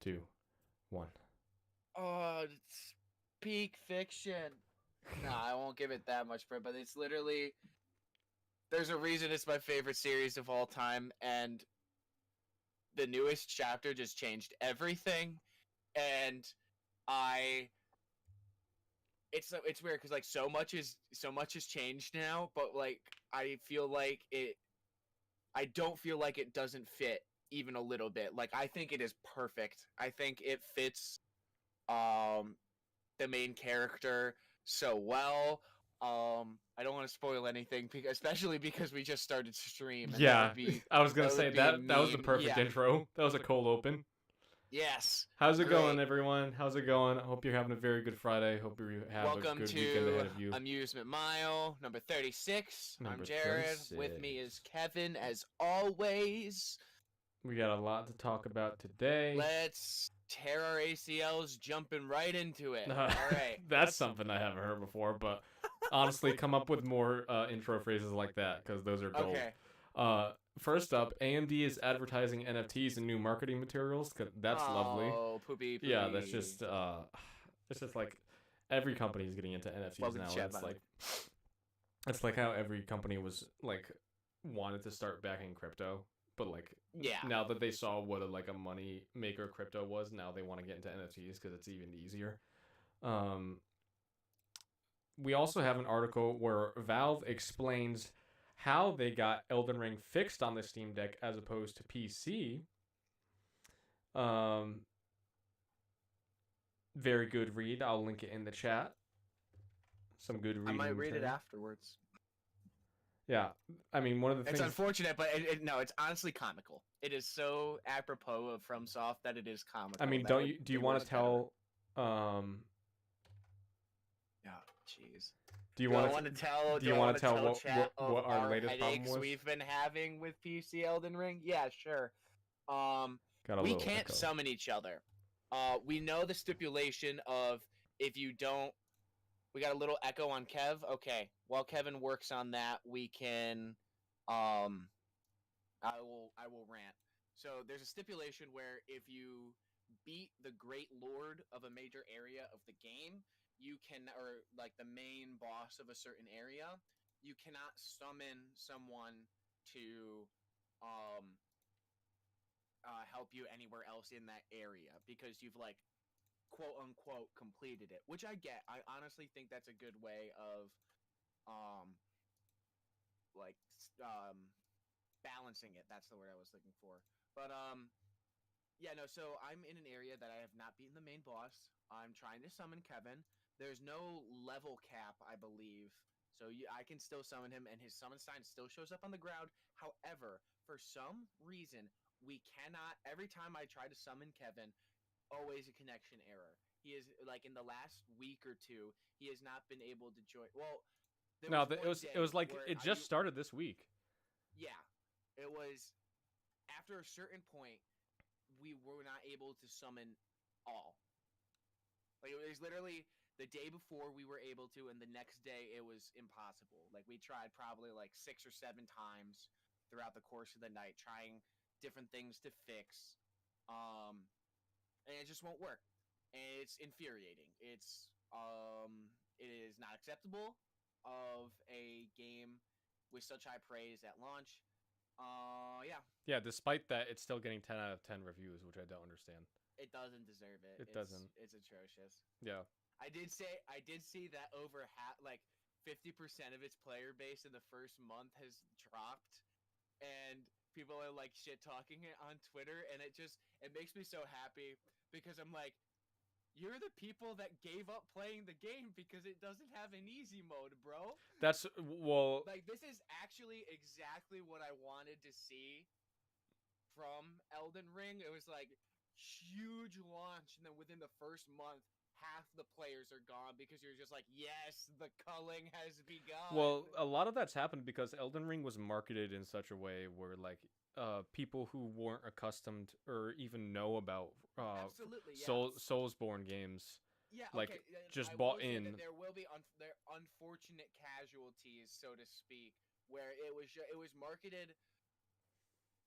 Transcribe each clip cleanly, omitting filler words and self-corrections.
2, 1. Oh, it's peak fiction. Nah, I won't give it that much credit, but it's literally. There's a reason it's my favorite series of all time, and the newest chapter just changed everything. And I, it's weird because like so much has changed now, but like I feel like it. I don't feel like it doesn't fit even a little bit. Like I think it is perfect. I think it fits um the main character so well. I don't want to spoil anything, especially because we just started stream, and Yeah, I was gonna say that was the mean. perfect Yeah. intro. That was a cold open. Yes. How's it Great. going, everyone? How's it going? I hope you're having a very good Friday. Hope you have a Welcome good weekend ahead to of you. Amusement Mile number 36. I'm Number Jared. With me 36. is Kevin, as always. We got a lot to talk about today. Let's tear our ACLs, jumping right into it. All right. That's something I haven't heard before, but honestly, come up with more intro phrases like that because those are gold. Okay. First up, AMD is advertising NFTs and new marketing materials. That's lovely. Oh, poopy. Yeah, that's just it's just like every company is getting into NFTs Welcome now. to chat, It's by the like it's like how every company was like wanted to start backing crypto, but like Yeah. now that they saw what a money maker crypto was, now they want to get into NFTs because it's even easier. We also have an article where Valve explains how they got Elden Ring fixed on the Steam Deck as opposed to PC. Very good read. I'll link it in the chat. Some good reading. I might read it material. afterwards. Yeah, I mean, one of the things. It's unfortunate, but no, it's honestly comical. It is so apropos of FromSoft that it is comical. I mean, do you want to tell? Oh, jeez. Do you want to tell? Do you want to tell what our latest problem headaches was? we've been having with PC Elden Ring? Yeah, sure. We can't echo. summon each other. We know the stipulation of if you don't. We got a little echo on Kev. Okay, while Kevin works on that, we can. I will rant. So there's a stipulation where if you beat the Great Lord of a major area of the game, you can, or like the main boss of a certain area, you cannot summon someone to help you anywhere else in that area because you've like quote unquote completed it, which I get. I honestly think that's a good way of like balancing it. That's the word I was looking for. But yeah, no, so I'm in an area that I have not beaten the main boss. I'm trying to summon Kevin. There's no level cap, I believe. So I can still summon him, and his summon sign still shows up on the ground. However, for some reason, we cannot. Every time I try to summon Kevin, always a connection error. He is like in the last week or two, he has not been able to join. Well, it was like it just started this week. Yeah, it was after a certain point we were not able to summon all. Like it was literally the day before we were able to, and the next day it was impossible. Like we tried probably like 6 or 7 times throughout the course of the night, trying different things to fix, and it just won't work. And it's infuriating. It is not acceptable of a game with such high praise at launch. Yeah. Yeah, despite that, it's still getting 10 out of 10 reviews, which I don't understand. It doesn't deserve it. It doesn't. It's atrocious. Yeah. I did see that over like 50% of its player base in the first month has dropped, and people are like shit talking it on Twitter, and it makes me so happy because I'm like, you're the people that gave up playing the game because it doesn't have an easy mode, bro. That's like this is actually exactly what I wanted to see from Elden Ring. It was like huge launch, and then within the first month, half the players are gone because you're just like, yes, the culling has begun. Well, a lot of that's happened because Elden Ring was marketed in such a way where like people who weren't accustomed or even know about absolutely, yeah. Soulsborne games, yeah, like okay. just I bought will say in. that there will be there unfortunate casualties, so to speak, where it was marketed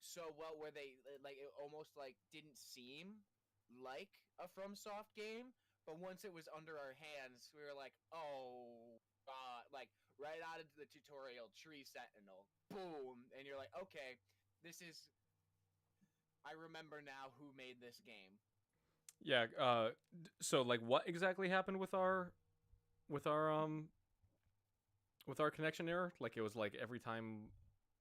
so well where they like it almost like didn't seem like a FromSoft game, but once it was under our hands, we were like, oh god, like right out into the tutorial, Tree Sentinel, boom, and you're like, okay, this is. I remember now who made this game. Yeah. So like, what exactly happened with our um with our connection error? Like, it was like every time.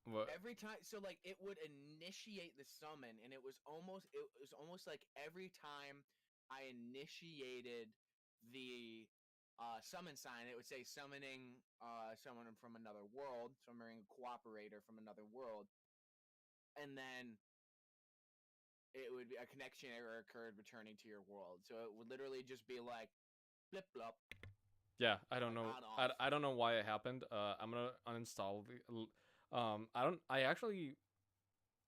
What? Every time, so like it would initiate the summon, and it was almost like every time I initiated the summon sign, it would say summoning someone from another world, summoning a cooperator from another world, and then it would be a connection error occurred returning to your world. So it would literally just be like flip flop, Yeah, I don't like know. on off. I don't know why it happened. I'm gonna uninstall the. I don't. I actually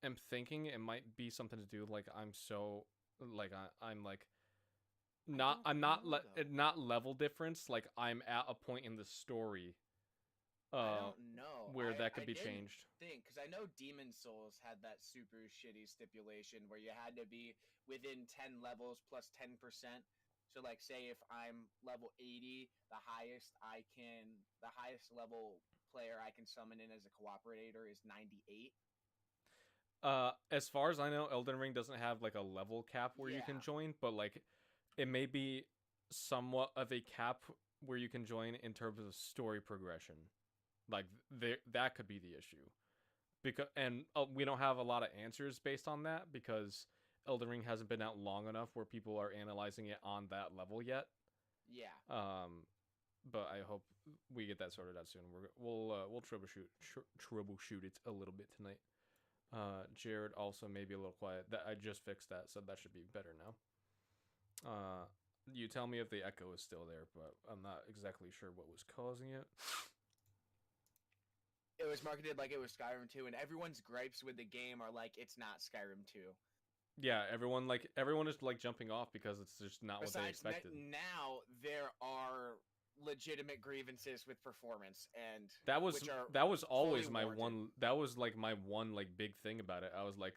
am thinking it might be something to do like I'm so like I'm like not don't I'm not know though. not level difference. Like I'm at a point in the story, I uh, don't know. where I that could I be didn't changed. think because I know Demon Souls had that super shitty stipulation where you had to be within 10 levels plus 10%. So like say if I'm level 80, the highest level player I can summon in as a cooperator is 98. As far as I know, Elden Ring doesn't have like a level cap where you can Yeah. join, but like it may be somewhat of a cap where you can join in terms of story progression. Like that could be the issue. Because we don't have a lot of answers based on that because Elden Ring hasn't been out long enough where people are analyzing it on that level yet. Yeah. Um, but I hope we get that sorted out soon. We'll troubleshoot it a little bit tonight. Jared also may be a little quiet. That I just fixed that, so that should be better now. You tell me if the echo is still there, but I'm not exactly sure what was causing it. It was marketed like it was Skyrim 2, and everyone's gripes with the game are like it's not Skyrim 2. Yeah, everyone is like jumping off because it's just not what they Besides, expected. now there are legitimate grievances with performance, and which are that was always fully my warranted. one. That was like my one like big thing about it. I was like,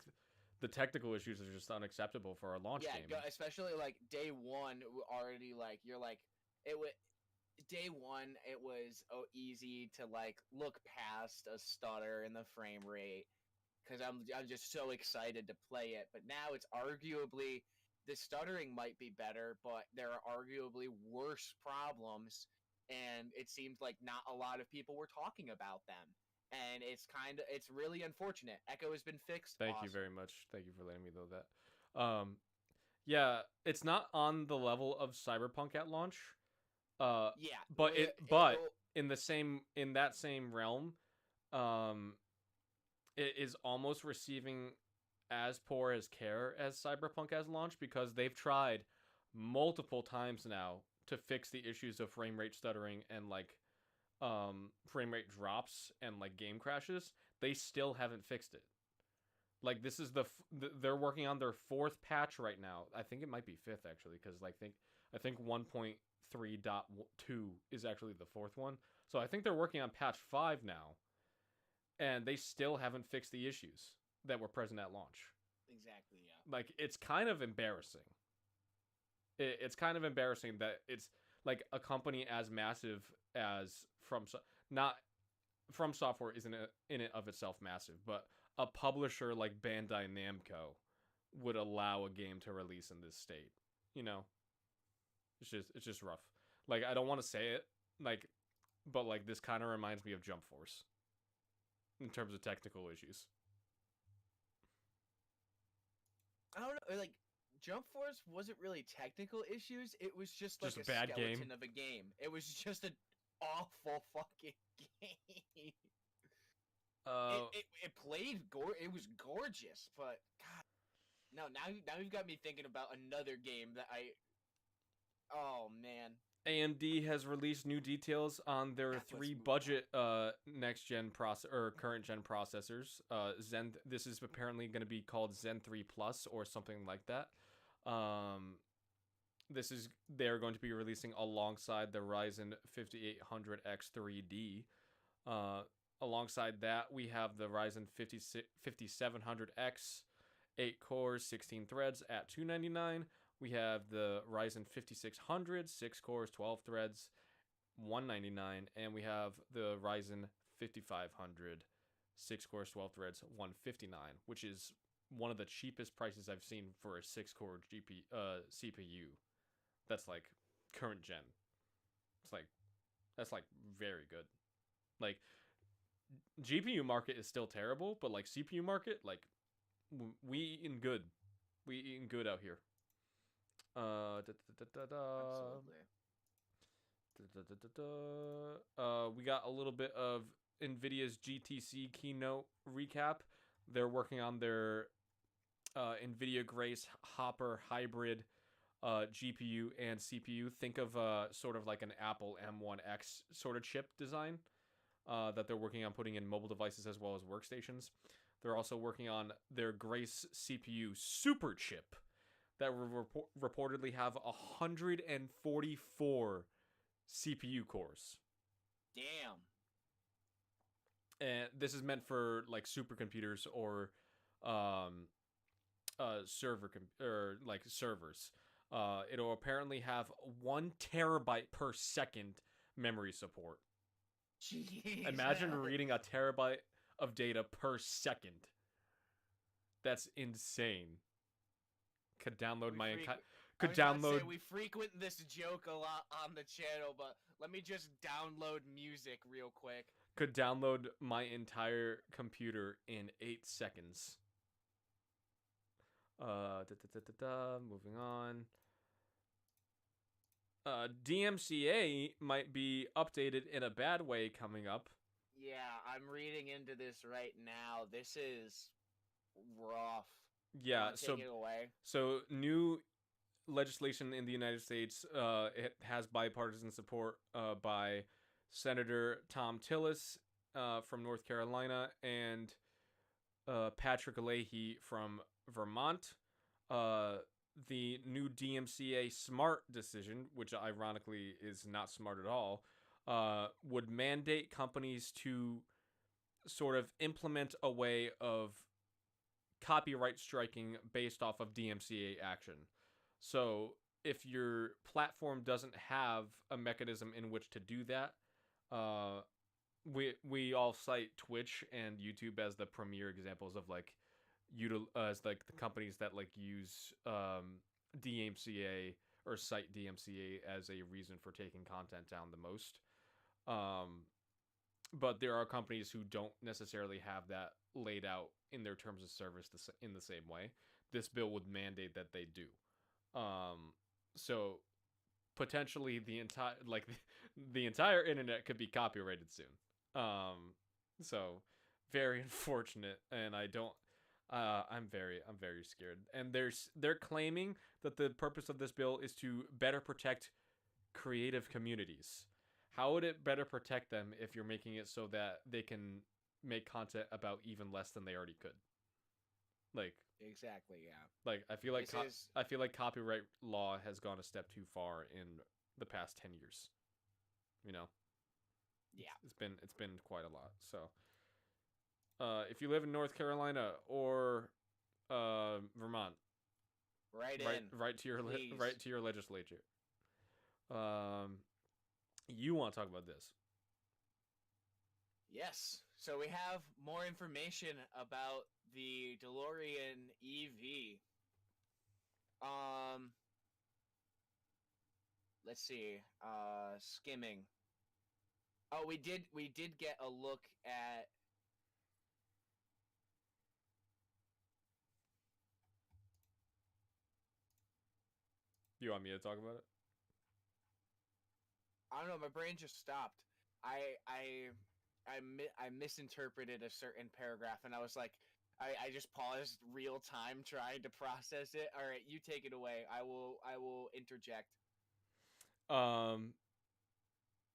the technical issues are just unacceptable for a launch Yeah, game. especially like day one, already like you're like it would. Day one, it was easy to like look past a stutter in the frame rate because I'm just so excited to play it. But now it's arguably the stuttering might be better, but there are arguably worse problems, and it seems like not a lot of people were talking about them. And it's really unfortunate. Echo has been fixed. Thank you Awesome. very much. Thank you for letting me know that. Yeah, it's not on the level of Cyberpunk at launch. Uh, Yeah, but in that same realm, um, it is almost receiving as poor as care as Cyberpunk has launched because they've tried multiple times now to fix the issues of frame rate stuttering and like frame rate drops and like game crashes. They still haven't fixed it. Like this is they're working on their fourth patch right now. I think it might be fifth actually because I think 1.3.2 is actually the fourth one. So I think they're working on patch 5 now and they still haven't fixed the issues that were present at launch. exactly. Yeah. Like it's kind of embarrassing. It's kind of embarrassing that it's like a company as massive as not From Software isn't in it of itself massive, but a publisher like Bandai Namco would allow a game to release in this state. You know, it's just rough. Like I don't want to say it, like, but like this kind of reminds me of Jump Force in terms of technical issues. I don't know. Like Jump Force wasn't really technical issues. It was just like Just a a bad skeleton game. of a game. It was just an awful fucking game. It played it was gorgeous, but God, no. Now you've got me thinking about another game that I. Oh man, AMD has released new details on their let's three move on. budget next gen or current gen processors. Zen. This is apparently going to be called Zen 3 Plus or something like that. This is they're going to be releasing alongside the Ryzen 5800X 3D. Alongside that, we have the Ryzen 5700X, 8 cores, 16 threads at $299, We have the Ryzen 5600, 6 cores, 12 threads, 199, and we have the Ryzen 5500, 6 cores, 12 threads, 159, which is one of the cheapest prices I've seen for a 6 core CPU. That's like current gen. It's like that's like very good. Like GPU market is still terrible, but like CPU market, like we eating good. We eating good out here. Absolutely. We got a little bit of NVIDIA's GTC keynote recap. They're working on their NVIDIA Grace Hopper hybrid GPU and CPU. Think of sort of like an Apple M1X sort of chip design that they're working on putting in mobile devices as well as workstations. They're also working on their Grace CPU super chip that will reportedly have 144 CPU cores. Damn. And this is meant for like supercomputers or servers. It'll apparently have 1 terabyte per second memory support. Jeez. Imagine reading a terabyte of data per second. That's insane. Could download my entire. Could download. We frequent this joke a lot on the channel, but let me just download music real quick. Could download my entire computer in 8 seconds. Moving on. DMCA might be updated in a bad way coming up. Yeah, I'm reading into this right now. This is rough. Yeah, take it away. So new legislation in the United States, it has bipartisan support by Senator Tom Tillis from North Carolina and Patrick Leahy from Vermont. The new DMCA SMART decision, which ironically is not smart at all, would mandate companies to sort of implement a way of copyright striking based off of DMCA action. So if your platform doesn't have a mechanism in which to do that, we all cite Twitch and YouTube as the premier examples of like as like the companies that like use DMCA or cite DMCA as a reason for taking content down the most. But there are companies who don't necessarily have that laid out in their terms of service in the same way. This bill would mandate that they do. So potentially the entire internet could be copyrighted soon. So very unfortunate, and I'm very scared. And they're claiming that the purpose of this bill is to better protect creative communities. How would it better protect them if you're making it so that they can make content about even less than they already could? Like exactly, yeah. Like I feel like copyright law has gone a step too far in the past 10 years. You know? Yeah. It's been quite a lot. So if you live in North Carolina or Vermont, write to your legislature. You want to talk about this? Yes. So we have more information about the DeLorean EV. Let's see. Skimming. Oh, we did get a look at. You want me to talk about it? I don't know. My brain just stopped. I misinterpreted a certain paragraph, and I was like, I just paused real time trying to process it. All right, you take it away. I will interject.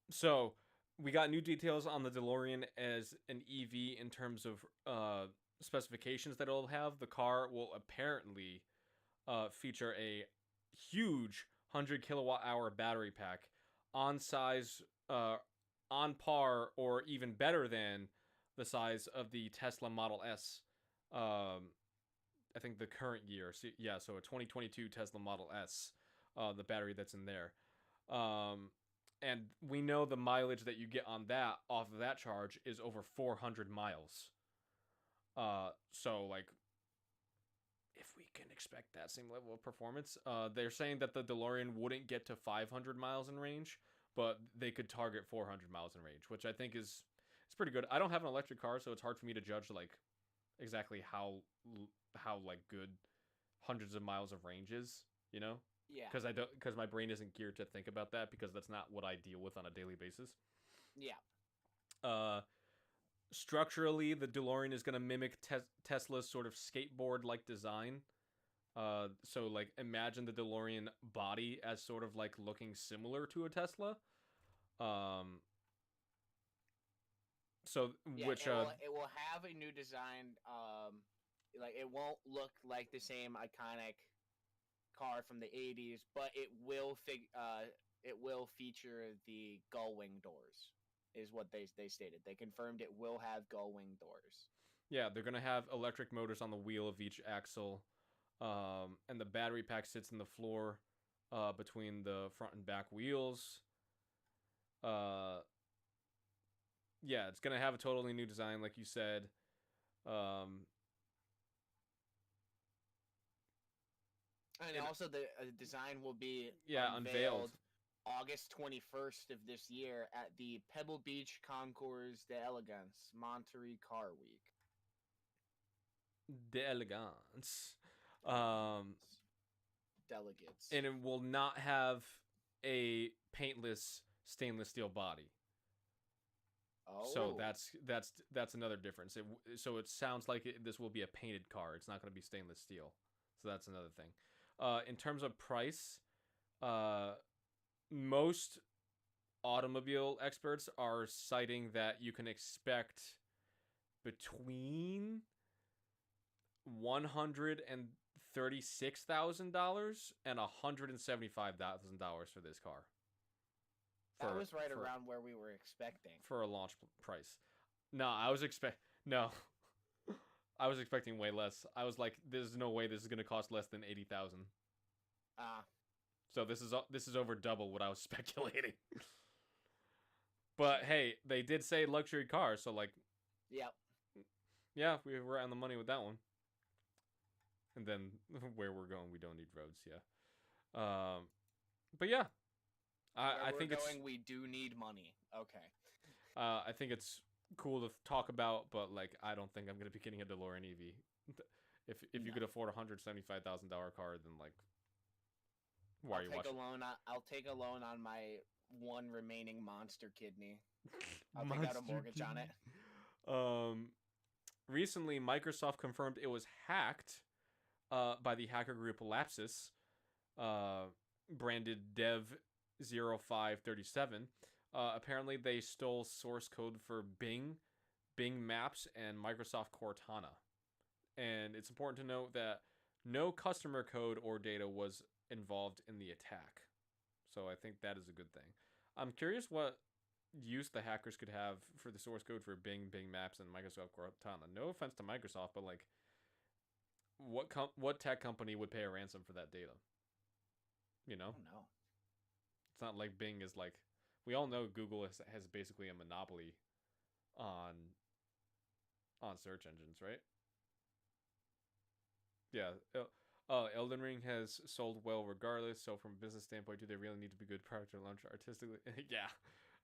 So we got new details on the DeLorean as an EV in terms of specifications that it'll have. The car will apparently feature a huge 100 kilowatt hour battery pack on size, on par or even better than the size of the Tesla Model S I think the current year. So, yeah, so a 2022 Tesla Model S, the battery that's in there. Um, and we know the mileage that you get on that off of that charge is over 400 miles. So like if we can expect that same level of performance, they're saying that the DeLorean wouldn't get to 500 miles in range, but they could target 400 miles in range, which I think is it's pretty good. I don't have an electric car, so it's hard for me to judge like exactly how like good hundreds of miles of range is, you know? Yeah. Because my brain isn't geared to think about that because that's not what I deal with on a daily basis. Yeah. Uh, Structurally, the DeLorean is going to mimic Tesla's sort of skateboard like design. So like imagine the DeLorean body as sort of like looking similar to a Tesla. Um, so Yeah, which it will have a new design. Like it won't look like the same iconic car from the 80s, but it will feature the gull wing doors. Is what they stated. They confirmed it will have gull wing doors. yeah, they're going to have electric motors on the wheel of each axle. And the battery pack sits in the floor between the front and back wheels. Uh, yeah, it's gonna have a totally new design, like you said. Um, And also, the design will be yeah, unveiled. August 21st of this year at the Pebble Beach Concours d'Elegance Monterey Car Week. D'elegance. Delegates. And it will not have a paintless stainless steel body. Oh. So that's another difference. So it sounds like this will be a painted car. It's not going to be stainless steel. So that's another thing. In terms of price, most automobile experts are citing that you can expect between $136,000 and $175,000 for this car. That was right around where we were expecting for a launch price. No, I was expecting way less. I was like, there's no way this is gonna cost less than 80,000. So this is over double what I was speculating. But hey, they did say luxury car, so like, yep. Yeah, we were on the money with that one. And then where we're going, we don't need roads, yeah. But yeah, I think we do need money. Okay. I think it's cool to talk about, but like I don't think I'm gonna be getting a DeLorean EV. If you could afford $175,000 car, then like, why are you watching? I'll take a loan on my one remaining monster kidney. I'll take out a mortgage on it. Recently, Microsoft confirmed it was hacked by the hacker group Lapsus, branded Dev0537. Apparently, they stole source code for Bing Maps, and Microsoft Cortana. And it's important to note that no customer code or data was involved in the attack. So I think that is a good thing. I'm curious what use the hackers could have for the source code for Bing Maps, and Microsoft Cortana. No offense to Microsoft, but like, what tech company would pay a ransom for that data? You know? I don't know. It's not like Bing is like, we all know Google has basically a monopoly on search engines, right? Yeah. Elden Ring has sold well regardless. So from a business standpoint, do they really need to be good product to launch artistically? Yeah.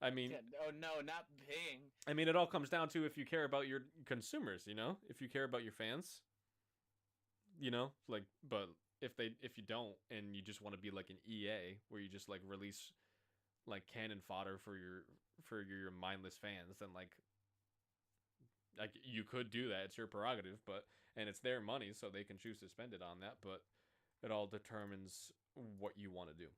I mean, oh no, not Bing. I mean, it all comes down to if you care about your consumers, you know, if you care about your fans, you know, like, but if you don't, and you just want to be like an EA where you just like release like cannon fodder for your mindless fans, then like you could do that. It's your prerogative, and it's their money, so they can choose to spend it on that, but it all determines what you want to do.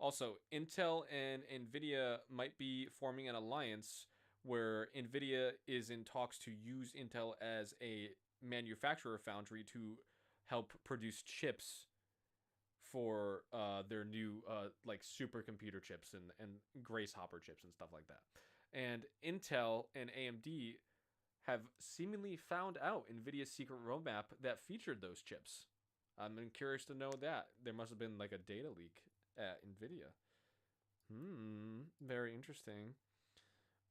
Also, Intel and Nvidia might be forming an alliance where Nvidia is in talks to use Intel as a manufacturer foundry to help produce chips for their new like supercomputer chips and Grace Hopper chips and stuff like that. And Intel and AMD have seemingly found out Nvidia's secret roadmap that featured those chips. I'm curious to know that. There must have been like a data leak at Nvidia. Very interesting.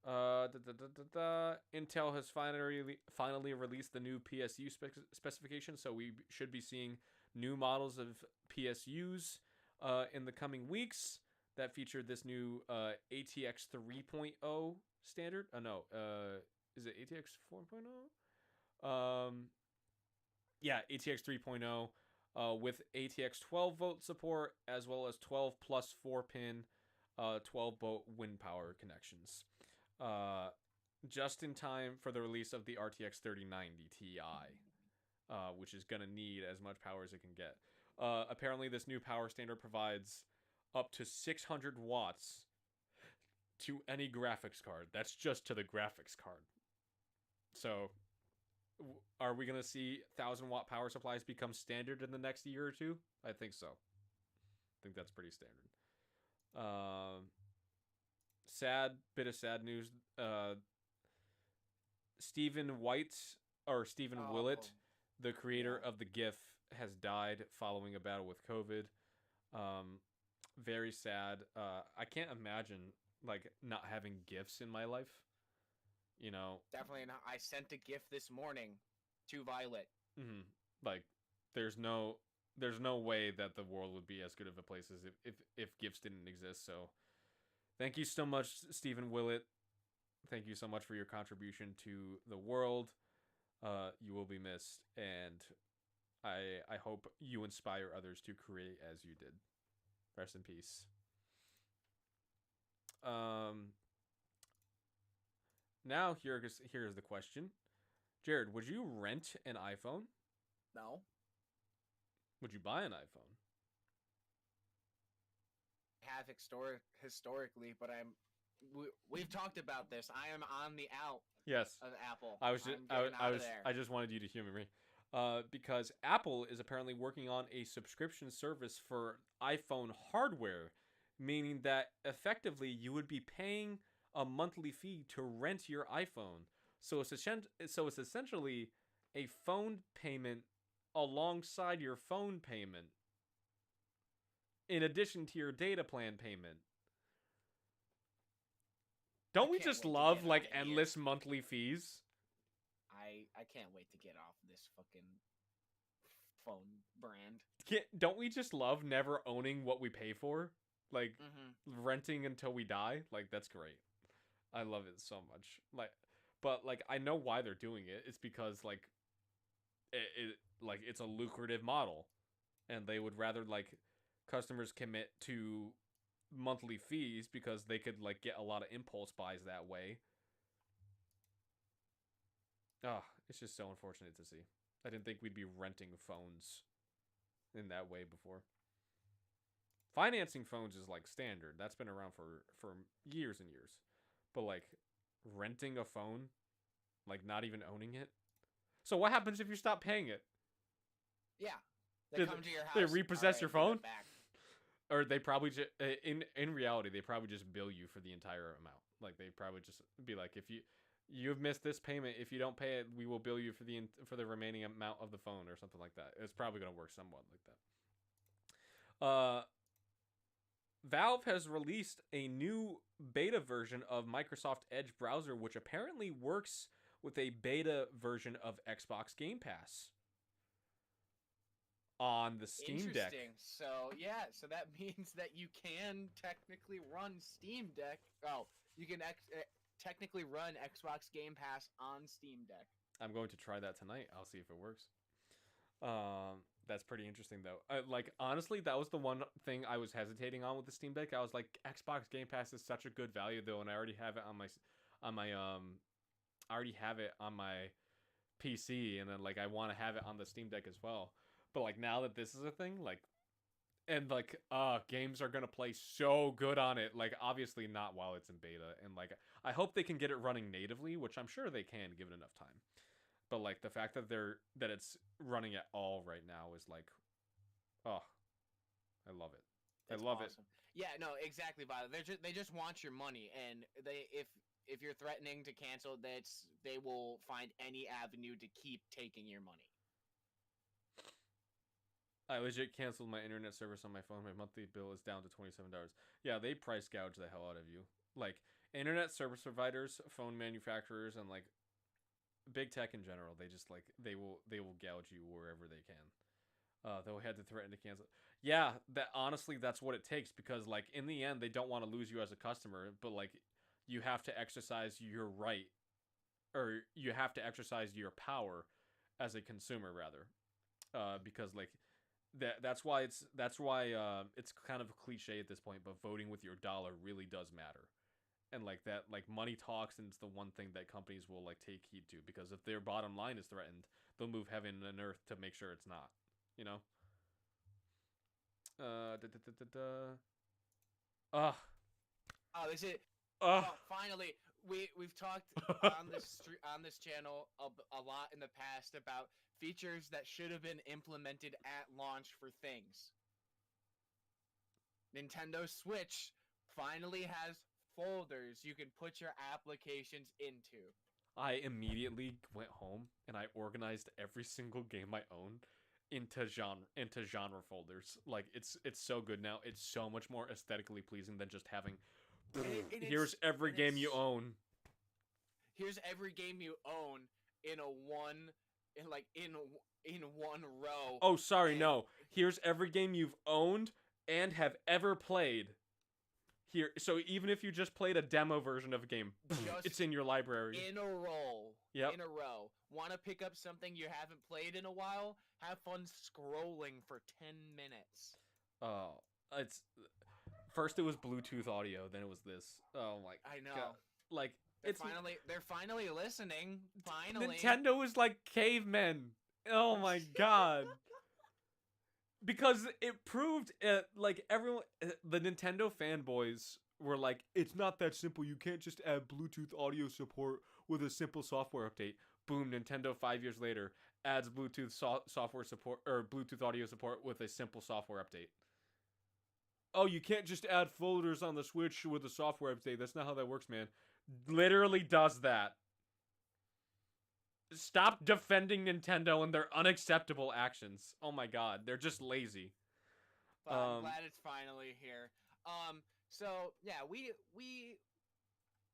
Intel has finally released the new PSU specification, so we should be seeing new models of PSUs in the coming weeks that feature this new ATX 3.0 standard. No, is it ATX 4.0? Yeah, ATX 3.0 with ATX 12 volt support as well as 12 plus 4 pin 12 volt wind power connections. Just in time for the release of the RTX 3090 Ti, which is going to need as much power as it can get. Apparently, this new power standard provides up to 600 watts to any graphics card. That's just to the graphics card. So, are we going to see 1,000-watt power supplies become standard in the next year or two? I think so. I think that's pretty standard. Bit of sad news. Stephen Willett, the creator of the GIF, has died following a battle with COVID. Very sad. I can't imagine like not having GIFs in my life. You know, definitely not. I sent a GIF this morning to Violet. Like, there's no way that the world would be as good of a place as if GIFs didn't exist. So, thank you so much, Stephen Willett. Thank you so much for your contribution to the world. You will be missed, and I hope you inspire others to create as you did. Rest in peace. Now here's the question, Jared. Would you rent an iPhone? No. Would you buy an iPhone? Have historically, but we've talked about this. I am on the out. Yes. Of Apple. I just wanted you to humor me. Because Apple is apparently working on a subscription service for iPhone hardware, meaning that effectively you would be paying a monthly fee to rent your iPhone. So it's essentially a phone payment alongside your phone payment, in addition to your data plan payment. Don't we just love like endless monthly fees? I can't wait to get off this fucking phone brand. Don't we just love never owning what we pay for? Like, renting until we die? Like, that's great. I love it so much. But I know why they're doing it. It's because it's a lucrative model, and they would rather customers commit to monthly fees because they could get a lot of impulse buys that way. It's just so unfortunate to see. I didn't think we'd be renting phones in that way before. Financing phones is standard. That's been around for years and years. But renting a phone, not even owning it. So what happens if you stop paying it? Yeah. They come to your house. They repossess your phone? Or they probably just, in reality, they probably just bill you for the entire amount. They probably just be like, if you've missed this payment, if you don't pay it, we will bill you for the remaining amount of the phone or something like that. It's probably going to work somewhat like that. Valve has released a new beta version of Microsoft Edge browser, which apparently works with a beta version of Xbox Game Pass on the Steam Deck. Interesting. So that means that you can technically run Steam Deck. Oh, you can technically run Xbox Game Pass on Steam Deck. I'm going to try that tonight. I'll see if it works. That's pretty interesting though. Honestly, that was the one thing I was hesitating on with the Steam Deck. I was like, Xbox Game Pass is such a good value though, and I already have it on my PC, and then I want to have it on the Steam Deck as well. But now that this is a thing, games are gonna play so good on it. Obviously not while it's in beta, and I hope they can get it running natively, which I'm sure they can given enough time. But the fact that it's running at all right now is I love it. I love awesome. It. Yeah, no, exactly, Violet. They just want your money, and if you're threatening to cancel, they will find any avenue to keep taking your money. I legit canceled my internet service on my phone. My monthly bill is down to $27. Yeah, they price gouge the hell out of you. Like internet service providers, phone manufacturers, and like big tech in general, they just like they will gouge you wherever they can. They'll had to threaten to cancel. Yeah, that honestly that's what it takes because like in the end they don't want to lose you as a customer, but like you have to exercise your right or you have to exercise your power as a consumer rather. Because like that's why it's kind of a cliche at this point, but voting with your dollar really does matter. And like that like money talks and it's the one thing that companies will like take heed to because if their bottom line is threatened, they'll move heaven and earth to make sure it's not, you know? Da, da, da, da, da. Ugh. Oh, this is. Ugh. Oh, finally, we've talked on this channel a lot in the past about features that should have been implemented at launch for things. Nintendo Switch finally has folders you can put your applications into. I immediately went home and I organized every single game I own into genre folders. Like it's so good now. It's so much more aesthetically pleasing than just having here's every game you own. Here's every game you own in a one in like in one row. Oh, sorry, no. Here's every game you've owned and have ever played. Here, so even if you just played a demo version of a game, it's in your library. In a row. Yep. In a row. Want to pick up something you haven't played in a while? Have fun scrolling for 10 minutes. Oh, it's first it was Bluetooth audio, then it was this. Oh my I know. God. Like they're finally listening. Finally. Nintendo is like cavemen. Oh my God. Because it proved like everyone the Nintendo fanboys were like it's not that simple. You can't just add Bluetooth audio support with a simple software update. Boom, Nintendo 5 years later adds Bluetooth software support or Bluetooth audio support with a simple software update. Oh, you can't just add folders on the Switch with a software update. That's not how that works, man. Literally does that. Stop defending Nintendo and their unacceptable actions. Oh my God, they're just lazy. But I'm glad it's finally here. So yeah, we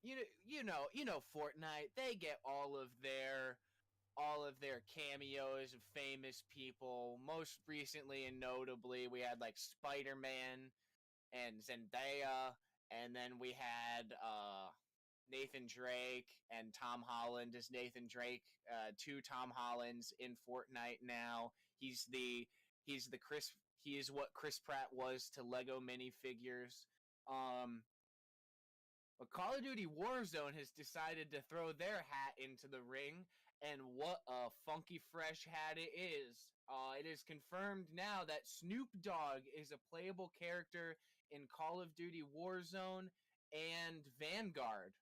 you know Fortnite. They get all of their cameos of famous people. Most recently and notably, we had like Spider-Man and Zendaya, and then we had Nathan Drake and Tom Holland as Nathan Drake. Two Tom Hollands in Fortnite now. He is what Chris Pratt was to Lego minifigures. But Call of Duty Warzone has decided to throw their hat into the ring, and what a funky fresh hat it is. It is confirmed now that Snoop Dogg is a playable character in Call of Duty Warzone and Vanguard.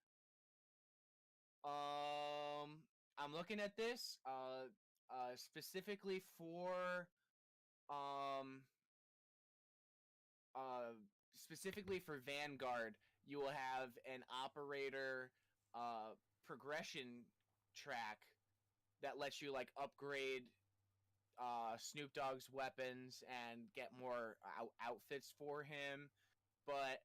I'm looking at this specifically for um specifically for Vanguard. You will have an operator progression track that lets you like upgrade Snoop Dogg's weapons and get more outfits for him. But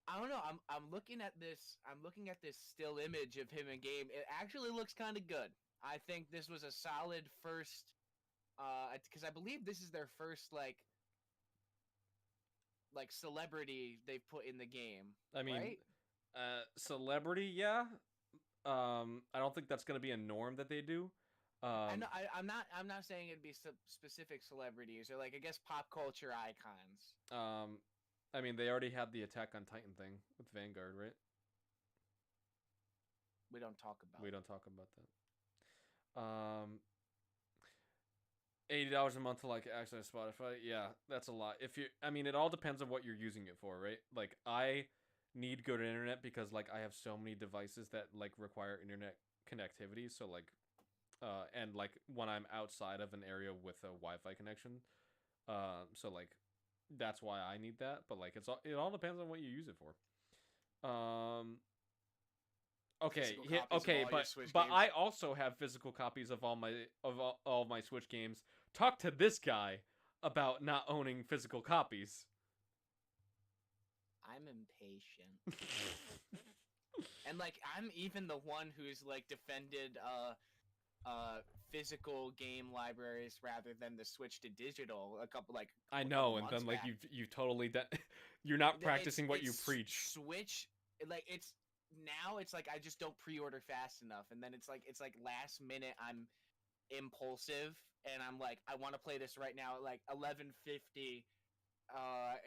I don't know. I'm looking at this. I'm looking at this still image of him in game. It actually looks kind of good. I think this was a solid first. Because I believe this is their first like celebrity they've put in the game. I mean, right? Celebrity, yeah. I don't think that's gonna be a norm that they do. I'm not saying it'd be specific celebrities or like I guess pop culture icons. I mean, they already had the Attack on Titan thing with Vanguard, right? We don't talk about that. $80 a month to like access Spotify. Yeah, that's a lot. I mean, it all depends on what you're using it for, right? Like, I need good internet because like I have so many devices that like require internet connectivity. So like, and like when I'm outside of an area with a Wi-Fi connection, so like that's why I need that. But like it all depends on what you use it for. Okay, physical copies of okay, all your Switch but games. I also have physical copies of all of my Switch games. Talk to this guy about not owning physical copies. I'm impatient. And like I'm even the one who's like defended physical game libraries rather than the switch to digital I a couple know, and months then like back. you totally you're not It's practicing what you it's preach. Switch like it's now it's like I just don't pre-order fast enough, and then it's like last minute I'm impulsive and I'm like I want to play this right now at like 11:50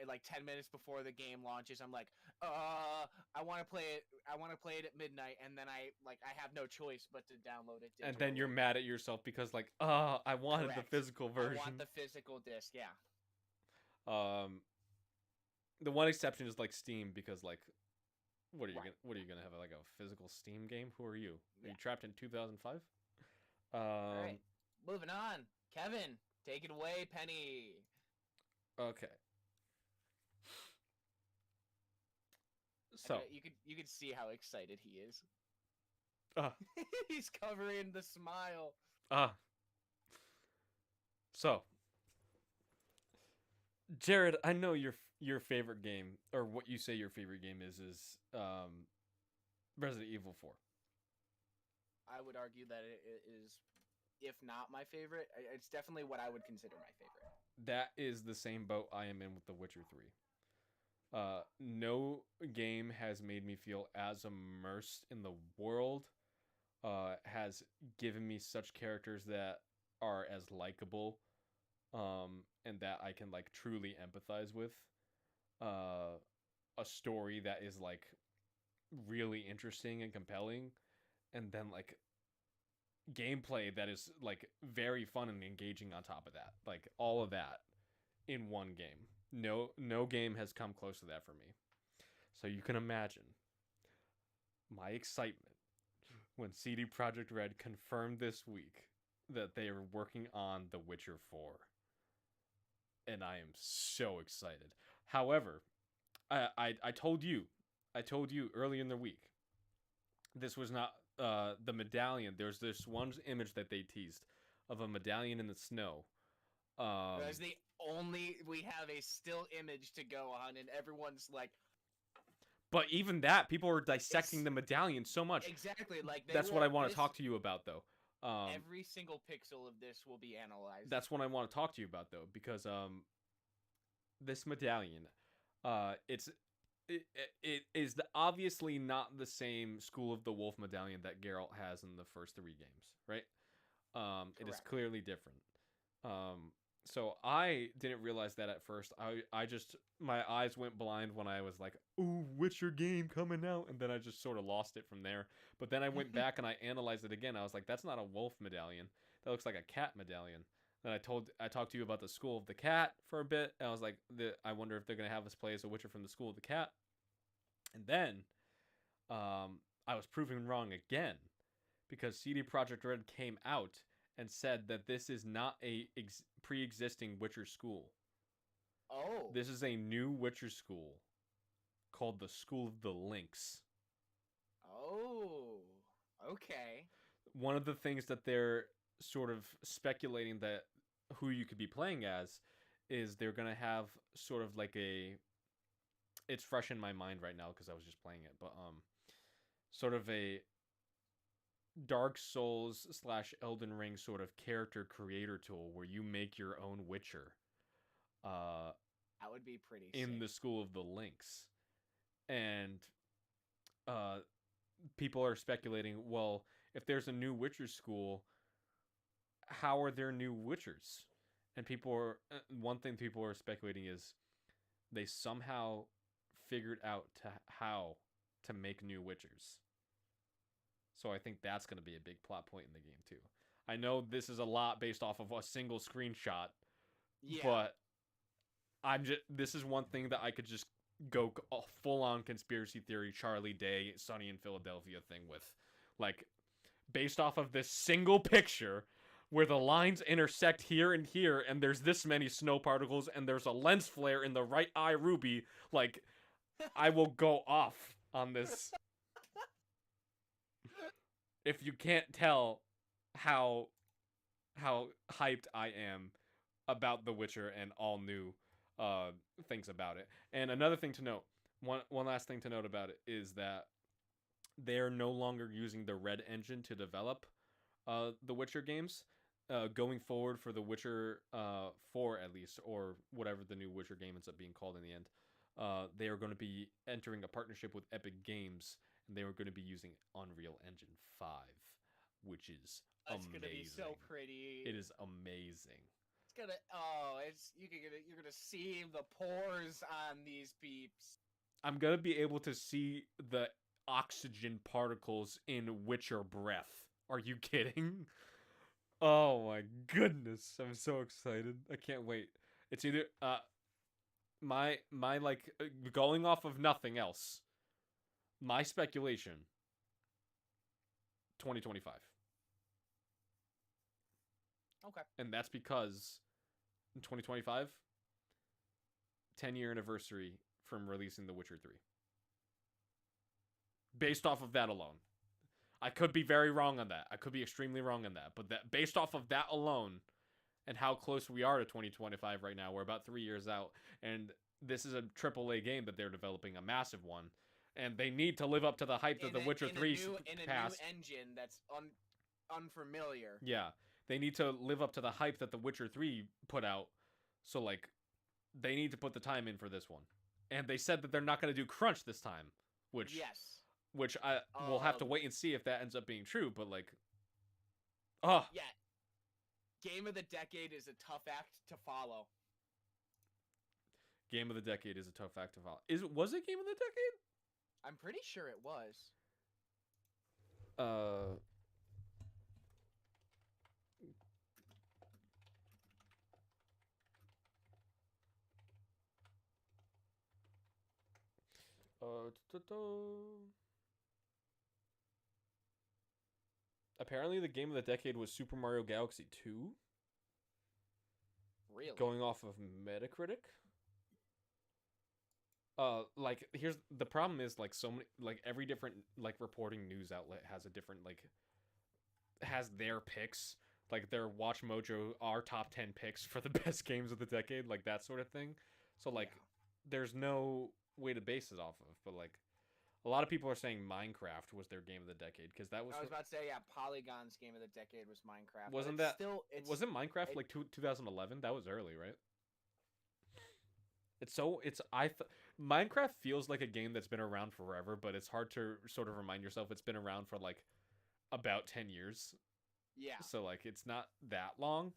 like 10 minutes before the game launches. I'm like I want to play it at midnight, and then I have no choice but to download it digitally. And then you're mad at yourself because like, I wanted the Correct. physical version. I want the physical disc. Yeah. The one exception is like Steam, because like, what are you Right. gonna have, like a physical Steam game? Who are you? Are Yeah. you trapped in 2005? All right. Moving on. Kevin, take it away, Penny. Okay. So you could see how excited he is. uh, He's covering the smile. So Jared, I know your favorite game, or what you say your favorite game is Resident Evil 4. I would argue that it is, if not my favorite, it's definitely what I would consider my favorite. That is the same boat I am in with The Witcher 3. No game has made me feel as immersed in the world, has given me such characters that are as likable, and that I can like truly empathize with. A story that is like really interesting and compelling, and then like gameplay that is like very fun and engaging on top of that. Like all of that in one game. No game has come close to that for me. So you can imagine my excitement when CD Projekt Red confirmed this week that they are working on The Witcher 4. And I am so excited. However, I told you early in the week, this was not the medallion. There's this one image that they teased of a medallion in the snow. That's the only, we have a still image to go on, and everyone's like. But even that, people are dissecting the medallion so much. Exactly, like that's what I want to talk to you about, though. Every single pixel of this will be analyzed. That's what I want to talk to you about, though, because this medallion, it is obviously not the same School of the Wolf medallion that Geralt has in the first 3 games, right? It is clearly different. So I didn't realize that at first. I just, my eyes went blind when I was like, ooh, Witcher game coming out, and then I just sort of lost it from there. But then I went back and I analyzed it again. I was like, that's not a wolf medallion. That looks like a cat medallion. Then I talked to you about the School of the Cat for a bit. And I was like, I wonder if they're gonna have us play as a Witcher from the School of the Cat. And then, I was proven wrong again, because CD Projekt Red came out and said that this is not a pre-existing Witcher school. Oh. This is a new Witcher school called the School of the Lynx. Oh, okay. One of the things that they're sort of speculating that who you could be playing as is they're going to have sort of like it's fresh in my mind right now because I was just playing it, but sort of a Dark Souls / Elden Ring sort of character creator tool where you make your own Witcher. That would be pretty in sick. the School of the Lynx. And people are speculating, well, if there's a new Witcher school, how are there new Witchers? And one thing people are speculating is they somehow figured out how to make new Witchers. So I think that's going to be a big plot point in the game too. I know this is a lot based off of a single screenshot, but this is one thing that I could just go full on conspiracy theory, Charlie Day, Sunny in Philadelphia thing with, like, based off of this single picture where the lines intersect here and here, and there's this many snow particles, and there's a lens flare in the right eye ruby. Like, I will go off on this. if you can't tell how how hyped I am about The Witcher and all new uh, things about it. And another thing to note, one last thing to note about it is that they're no longer using the Red Engine to develop the Witcher games. Going forward for The Witcher 4 at least, or whatever the new Witcher game ends up being called in the end, they are going to be entering a partnership with Epic Games, and they are going to be using Unreal Engine 5, which is It's amazing. gonna be so pretty. It is amazing. It's gonna you're gonna see the pores on these peeps. I'm gonna be able to see the oxygen particles in Witcher breath. Are you kidding? Oh my goodness. I'm so excited. I can't wait. It's either my like going off of nothing else. My speculation 2025. Okay. And that's because in 2025 10-year anniversary from releasing The Witcher 3. Based off of that alone. I could be very wrong on that. I could be extremely wrong on that. But that based off of that alone and how close we are to 2025 right now, we're about 3 years out. And this is a AAA game that they're developing, a massive one. And they need to live up to the hype that The Witcher 3 passed. In a new engine that's unfamiliar. Yeah. They need to live up to the hype that The Witcher 3 put out. So, like, they need to put the time in for this one. And they said that they're not going to do crunch this time. Which I will have to wait and see if that ends up being true, but like, yeah, Game of the Decade is a tough act to follow. Game of the Decade is a tough act to follow. Was it Game of the Decade? I'm pretty sure it was. Apparently, the Game of the Decade was Super Mario Galaxy 2. Really? Going off of Metacritic. Like here's the problem is like so many like every different like reporting news outlet has a different like has their picks, like their Watch Mojo our top 10 picks for the best games of the decade, like that sort of thing. So like there's no way to base it off of, but like a lot of people are saying Minecraft was their game of the decade because that was. I was about to say Polygon's game of the decade was Minecraft. Wasn't that still? Wasn't Minecraft like 2011? That was early, right? Minecraft feels like a game that's been around forever, but it's hard to sort of remind yourself it's been around for like about 10 years. Yeah. So like it's not that long.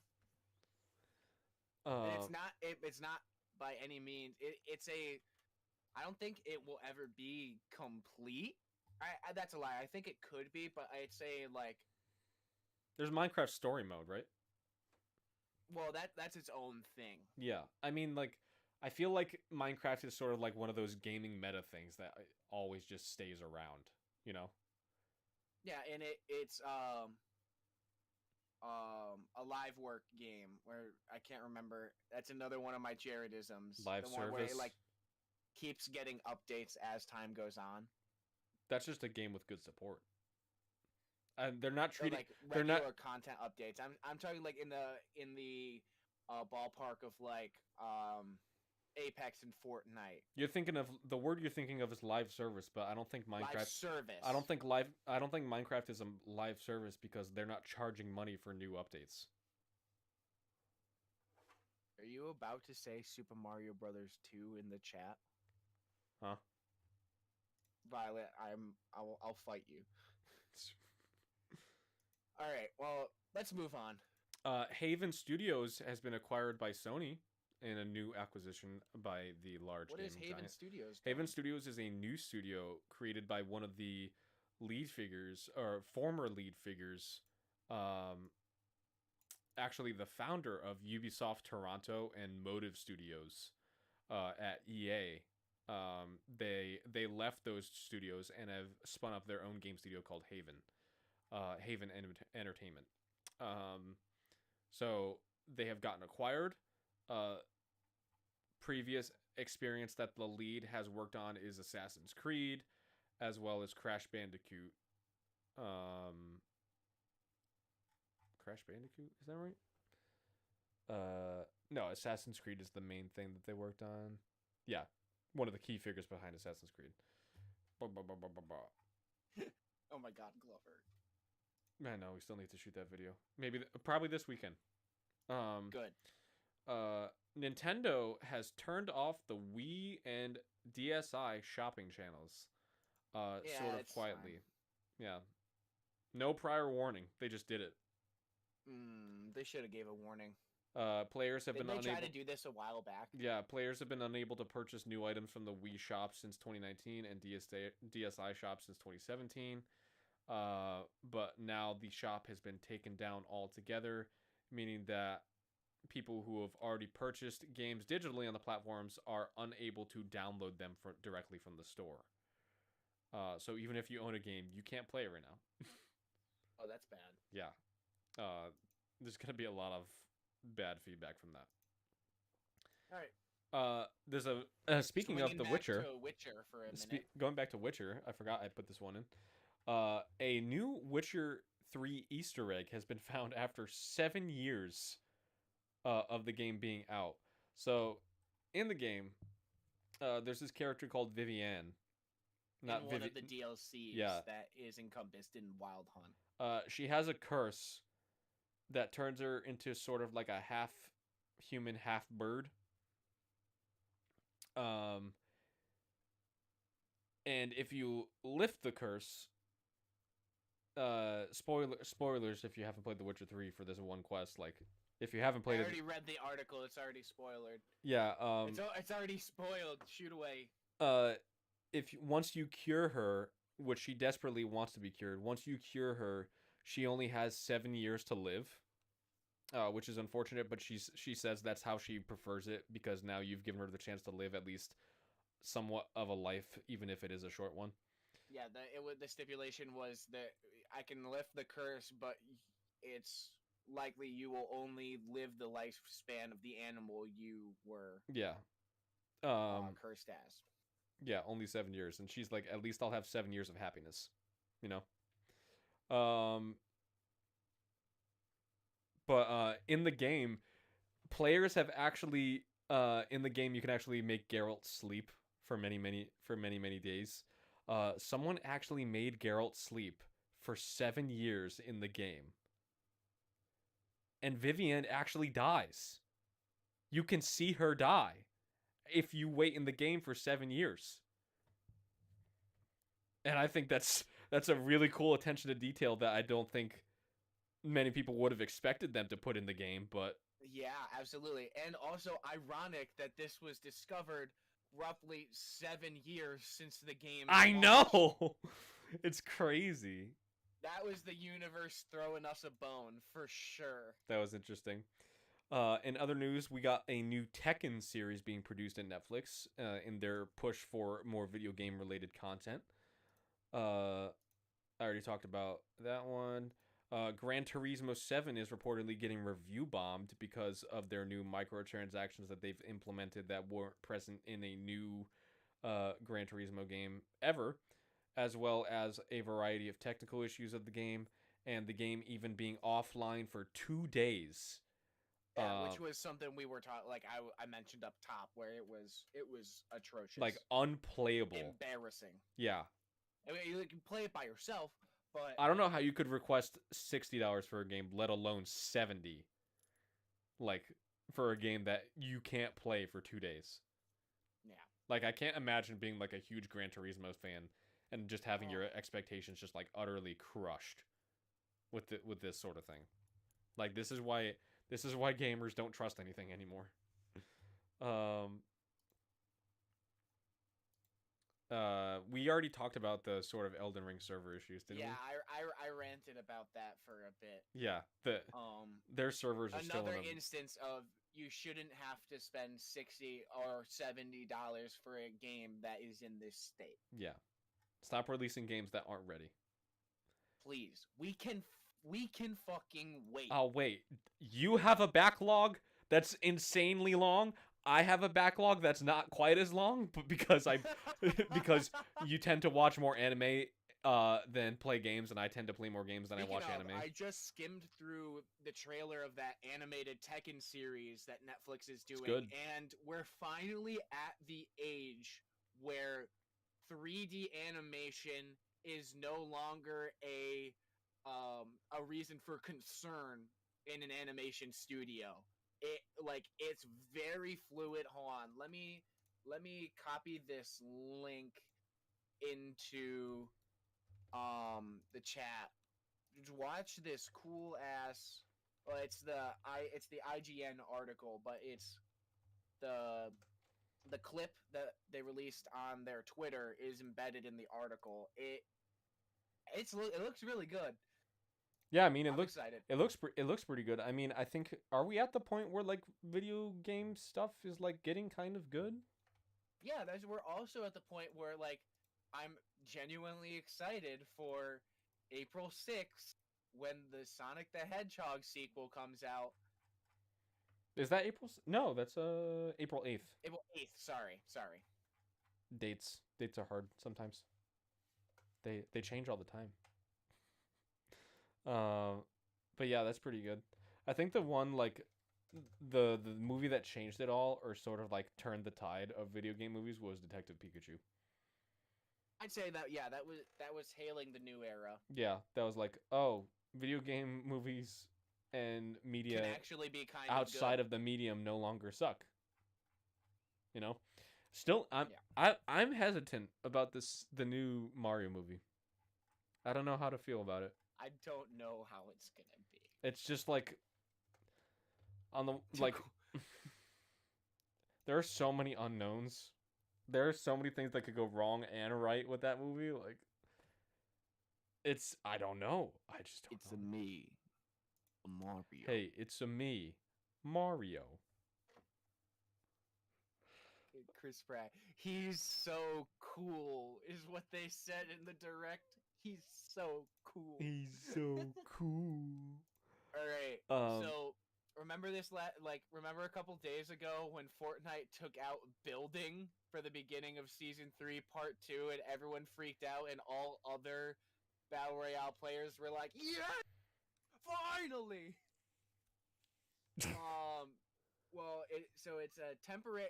It's not by any means. I don't think it will ever be complete. That's a lie. I think it could be, but I'd say like there's Minecraft story mode, right? Well, that's its own thing. Yeah. I mean, like I feel like Minecraft is sort of like one of those gaming meta things that always just stays around, you know? Yeah, and it's a live work game where I can't remember. That's another one of my Jaredisms. Live the service. One where it like keeps getting updates as time goes on. That's just a game with good support. And they're not treating like regular content updates. I'm talking like in the ballpark of like Apex and Fortnite. You're thinking of the word you're thinking of is live service, but I don't think Minecraft. Live service. I don't think Minecraft is a live service because they're not charging money for new updates. Are you about to say Super Mario Brothers 2 in the chat? Huh? Violet, I'll fight you. All right, well, let's move on. Haven Studios has been acquired by Sony in a new acquisition by the large What gaming is Haven giant. Studios? Haven Studios is a new studio created by one of the lead figures, or former lead figures, actually the founder of Ubisoft Toronto and Motive Studios at EA. They left those studios and have spun up their own game studio called Haven. Haven Entertainment. So they have gotten acquired. Previous experience that the lead has worked on is Assassin's Creed, as well as Crash Bandicoot. Crash Bandicoot, is that right? No, Assassin's Creed is the main thing that they worked on. Yeah, one of the key figures behind Assassin's Creed. Oh my God, Glover. I know we still need to shoot that video. Probably this weekend. Good. Nintendo has turned off the Wii and DSi shopping channels. Sort of quietly. Fine. Yeah. No prior warning. They just did it. They should have gave a warning. Players have been unable. They tried to do this a while back? Yeah, players have been unable to purchase new items from the Wii shop since 2019 and DSi shop since 2017. But now the shop has been taken down altogether, meaning that people who have already purchased games digitally on the platforms are unable to download them directly from the store. So even if you own a game, you can't play it right now. Oh, that's bad. Yeah. There's going to be a lot of bad feedback from that. All right. There's speaking of The Witcher. Witcher for a minute. Going back to Witcher, I forgot I put this one in. A new Witcher 3 Easter egg has been found after 7 years of the game being out. So, in the game, there's this character called Vivienne. Not one of the DLCs that is encompassed in Wild Hunt. She has a curse that turns her into sort of like a half human, half bird. And if you lift the curse, spoilers if you haven't played The Witcher 3 for this one quest, like if you haven't played I already read the article, it's already spoiled. Yeah, it's already spoiled. Shoot away. Once you cure her, which she desperately wants to be cured, once you cure her, she only has 7 years to live. Which is unfortunate, but she says that's how she prefers it, because now you've given her the chance to live at least somewhat of a life, even if it is a short one. Yeah, the stipulation was that I can lift the curse, but it's likely you will only live the lifespan of the animal you were cursed as. Yeah, only 7 years, and she's like, at least I'll have 7 years of happiness, you know. But in the game, players have actually in the game you can actually make Geralt sleep for many days. Someone actually made Geralt sleep for 7 years in the game. And Vivienne actually dies. You can see her die if you wait in the game for 7 years. And I think that's a really cool attention to detail that I don't think many people would have expected them to put in the game, but yeah, absolutely. And also ironic that this was discovered roughly 7 years since the game I know. It's crazy. That was the universe throwing us a bone for sure. That was interesting. In other news, we got a new Tekken series being produced at Netflix in their push for more video game related content. I already talked about that one. Gran Turismo 7 is reportedly getting review bombed because of their new microtransactions that they've implemented that weren't present in a new Gran Turismo game ever, as well as a variety of technical issues of the game, and the game even being offline for 2 days. Yeah, which was something we were taught, like I mentioned up top, where it was atrocious, like unplayable, embarrassing. Yeah, I mean, you can play it by yourself. But I don't know how you could request $60 for a game, let alone $70. Like, for a game that you can't play for 2 days. Yeah. Like, I can't imagine being like a huge Gran Turismo fan and just having your expectations just like utterly crushed with this sort of thing. Like, this is why gamers don't trust anything anymore. We already talked about the sort of Elden Ring server issues, didn't we? Yeah, I ranted about that for a bit. Yeah, their servers are still another instance of you shouldn't have to spend $60 or $70 for a game that is in this state. Yeah, stop releasing games that aren't ready. Please, we can fucking wait. Oh wait, you have a backlog that's insanely long. I have a backlog that's not quite as long, but because you tend to watch more anime than play games, and I tend to play more games than I Speaking watch of, anime. I just skimmed through the trailer of that animated Tekken series that Netflix is It's doing, good. and we're finally at the age where 3D animation is no longer a reason for concern in an animation studio. It's very fluid. Hold on, let me copy this link into the chat. Watch this cool ass. Well, it's the IGN article, but it's the the clip that they released on their Twitter is embedded in the article. It looks really good. Yeah, I mean, I'm excited. it looks pretty good. I mean, I think, are we at the point where like video game stuff is like getting kind of good? Yeah, we're also at the point where like I'm genuinely excited for April 6th when the Sonic the Hedgehog sequel comes out. Is that April? No, that's April 8th. April 8th, sorry. Dates are hard sometimes. They change all the time. Uh, but yeah, that's pretty good. I think the one like the movie that changed it all, or sort of like turned the tide of video game movies, was Detective Pikachu. I'd say that yeah, that was hailing the new era. Yeah, that was like, oh, video game movies and media Can actually be kind outside of of the medium no longer suck. You know, still Yeah. I'm hesitant about the new Mario movie. I don't know how to feel about it. I don't know how it's gonna be. It's just like on the like there are so many unknowns. There are so many things that could go wrong and right with that movie. Like it's I don't know. I just don't It's know. a me, a Mario. Hey, it's a me, Mario. Chris Pratt. He's so cool, is what they said in the direct. He's so cool. He's so cool. All right. Um, So remember remember a couple days ago when Fortnite took out building for the beginning of season 3 part 2 and everyone freaked out and all other Battle Royale players were like, "Yeah, finally." Well, it's a temporary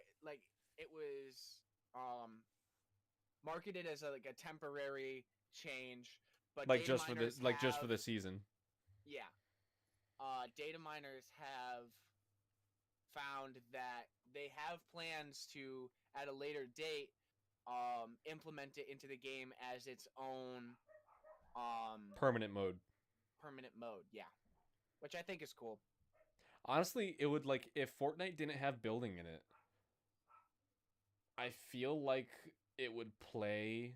it was marketed as a temporary change, but like data just for miners the like just for have the season. yeah, data miners have found that they have plans to at a later date implement it into the game as its own Permanent mode. permanent mode. Yeah, which I think is cool. Honestly, it would like if Fortnite didn't have building in it. I feel like it would play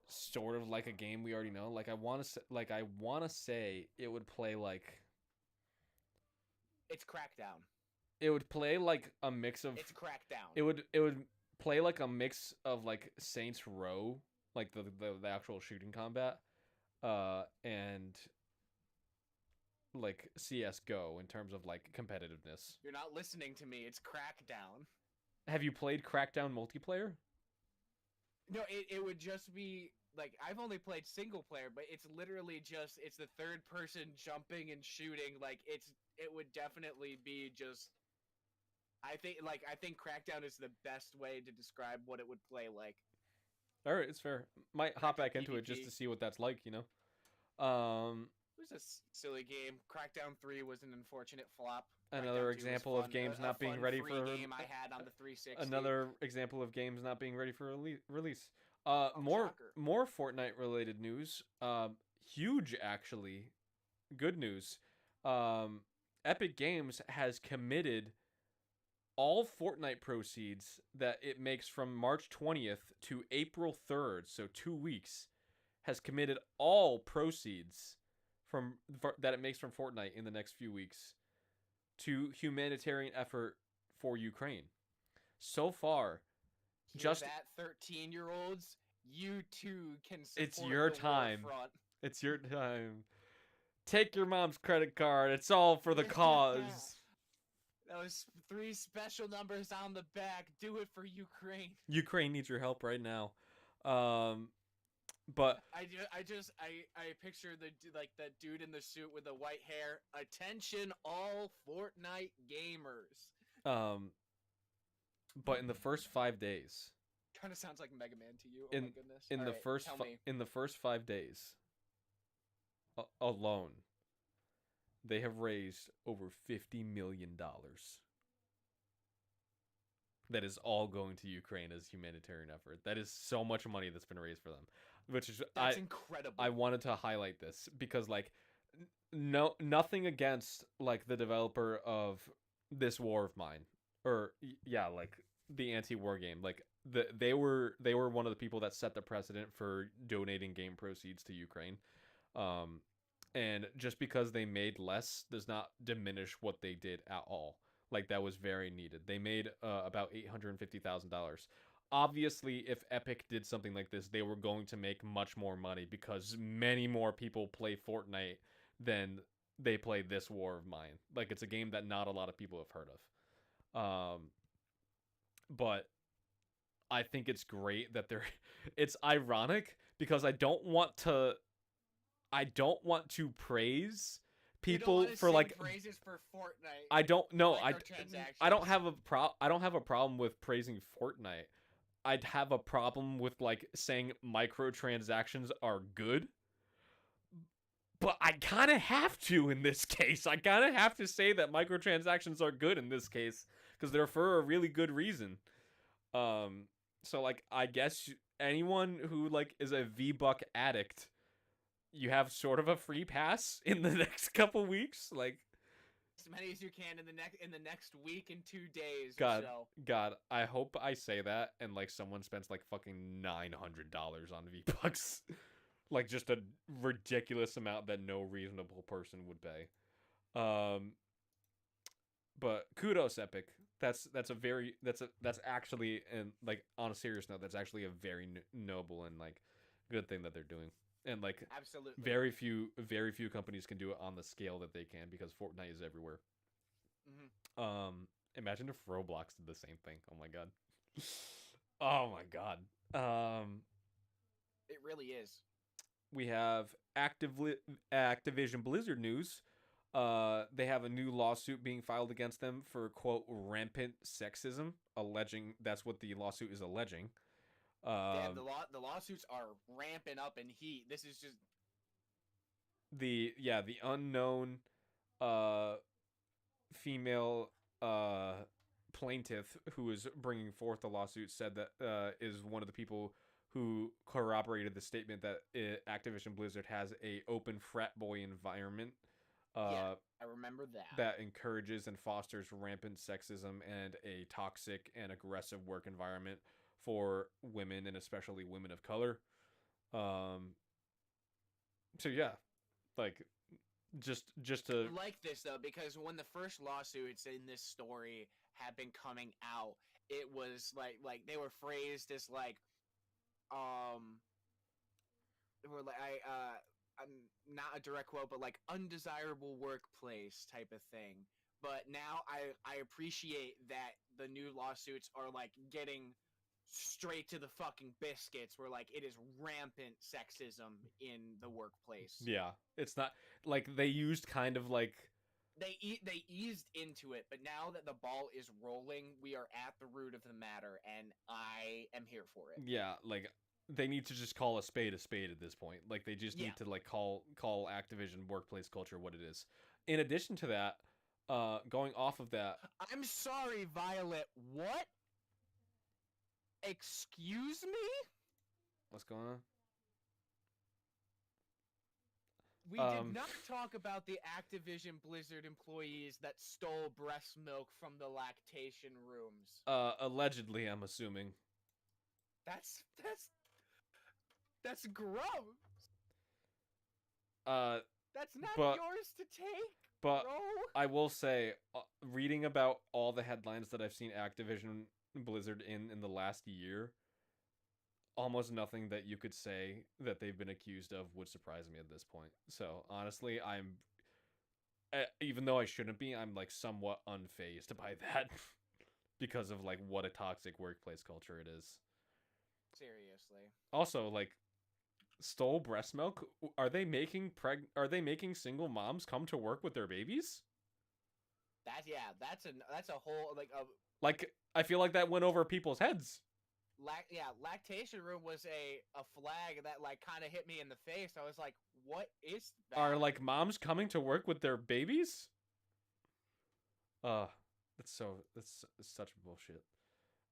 sort of like a game we already know. Like I want to say it would play like It's Crackdown. it would play like a mix of It's Crackdown. it would play like a mix of like Saints Row, like the actual shooting combat, and like CS:GO in terms of like competitiveness. You're not listening to me. It's Crackdown. Have you played Crackdown multiplayer? No, it would just be like I've only played single player, but it's literally just it's the third person jumping and shooting. Like it would definitely be just. I think Crackdown is the best way to describe what it would play like. All right, it's fair. Might hop back into it PvP. just to see what that's like, you know. It was a silly game. Crackdown 3 was an unfortunate flop. Another Crackdown 2 was example of fun, games a not being fun ready free for game I had on the 360. another example of games not being ready for release. Shocker. More Fortnite related news. Huge actually. Good news. Epic Games has committed all Fortnite proceeds that it makes from March 20th to April 3rd, so 2 weeks, has committed all proceeds that it makes from Fortnite in the next few weeks to humanitarian effort for Ukraine. So far, Hear that 13-year-olds, you too can support it's your the time. war front. It's your time. Take your mom's credit card. It's all for the cause. That was 3 special numbers on the back. Do it for Ukraine. Ukraine needs your help right now. Um, but I picture that dude in the suit with the white hair. Attention, all Fortnite gamers. um, but in the first 5 days, Kind of sounds like Mega Man to you. Oh my goodness. in All the right, first tell me. in the first 5 days alone, they have raised over $50 million. That is all going to Ukraine as humanitarian effort. That is so much money that's been raised for them, which is That's incredible. I wanted to highlight this because like no nothing against like the developer of this War of Mine or yeah like the anti-war game like they were one of the people that set the precedent for donating game proceeds to Ukraine. Um, and just because they made less does not diminish what they did at all. Like that was very needed. They made about $850,000. Obviously, if Epic did something like this, they were going to make much more money because many more people play Fortnite than they play this War of Mine. Like it's a game that not a lot of people have heard of. But I think it's great that they're. It's ironic because I don't want to praise people for like praises for Fortnite. I don't know I don't have a problem with praising Fortnite. I'd have a problem with like saying microtransactions are good. But I kind of have to in this case. I kind of have to say that microtransactions are good in this case because they're for a really good reason. So like I guess anyone who like is a V-Buck addict, you have sort of a free pass in the next couple weeks. Like as many as you can in the next week and 2 days God, or so. God, I hope I say that and like someone spends like fucking $900 on V-Bucks. Like just a ridiculous amount that no reasonable person would pay. But kudos Epic. That's actually, and like on a serious note, that's actually a very noble and like good thing that they're doing. And like absolutely very few companies can do it on the scale that they can because Fortnite is everywhere. Imagine if Roblox did the same thing. Oh my god. Oh my god. It really is. We have Activision Blizzard news. They have a new lawsuit being filed against them for quote rampant sexism, alleging that's what the lawsuit is alleging. Damn, the lawsuits are ramping up in heat. This is just the unknown female plaintiff who is bringing forth the lawsuit said that is one of the people who corroborated the statement that Activision Blizzard has a open frat boy environment. Yeah, I remember that. That encourages and fosters rampant sexism and a toxic and aggressive work environment for women and especially women of color. So yeah, like just to I like this though because when the first lawsuits in this story had been coming out, it was like they were phrased as like were like I'm not a direct quote, but like undesirable workplace type of thing. But now I appreciate that the new lawsuits are like getting straight to the fucking biscuits where like it is rampant sexism in the workplace. Yeah, it's not like they used kind of like they eased into it, but now that the ball is rolling, we are at the root of the matter, and I am here for it. Yeah, like they need to just call a spade at this point. Like they just need to like call Activision workplace culture what it is. In addition to that, going off of that, I'm sorry, Violet. What? Excuse me? What's going on? We did not talk about the Activision Blizzard employees that stole breast milk from the lactation rooms. Allegedly, I'm assuming. That's gross. That's not yours to take. But bro. I will say, reading about all the headlines that I've seen Activision Blizzard in the last year, almost nothing that you could say that they've been accused of would surprise me at this point. So honestly, even though I shouldn't be, I'm like somewhat unfazed by that because of like what a toxic workplace culture it is. Seriously. Also, like stole breast milk. Are they making Are they making single moms come to work with their babies? That's a whole like a Like I feel like that went over people's heads. lactation room was a flag that like kind of hit me in the face. I was like, what is Are that? like moms coming to work with their babies? Uh, that's such bullshit.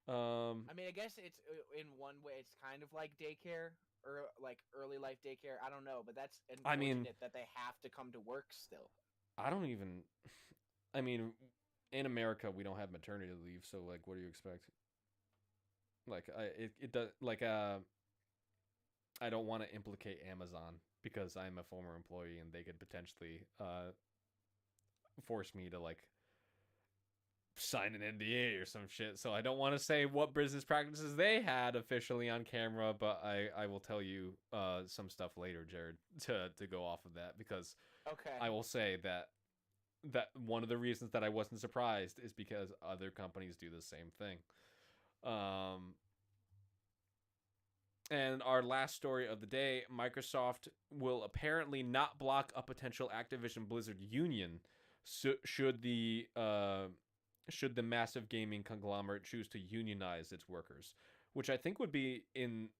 I mean, I guess it's in one way it's kind of like daycare or like early life daycare. I don't know, but that's I mean, unfortunate that they have to come to work still. I don't even. I mean, in America we don't have maternity leave, so like, what do you expect? Like, it does like I don't want to implicate Amazon because I'm a former employee and they could potentially force me to like sign an NDA or some shit. So I don't want to say what business practices they had officially on camera, but I will tell you some stuff later, Jared, to go off of that because Okay. I will say that one of the reasons that I wasn't surprised is because other companies do the same thing. Um, and our last story of the day, Microsoft will apparently not block a potential Activision Blizzard union should the massive gaming conglomerate choose to unionize its workers, which I think would be in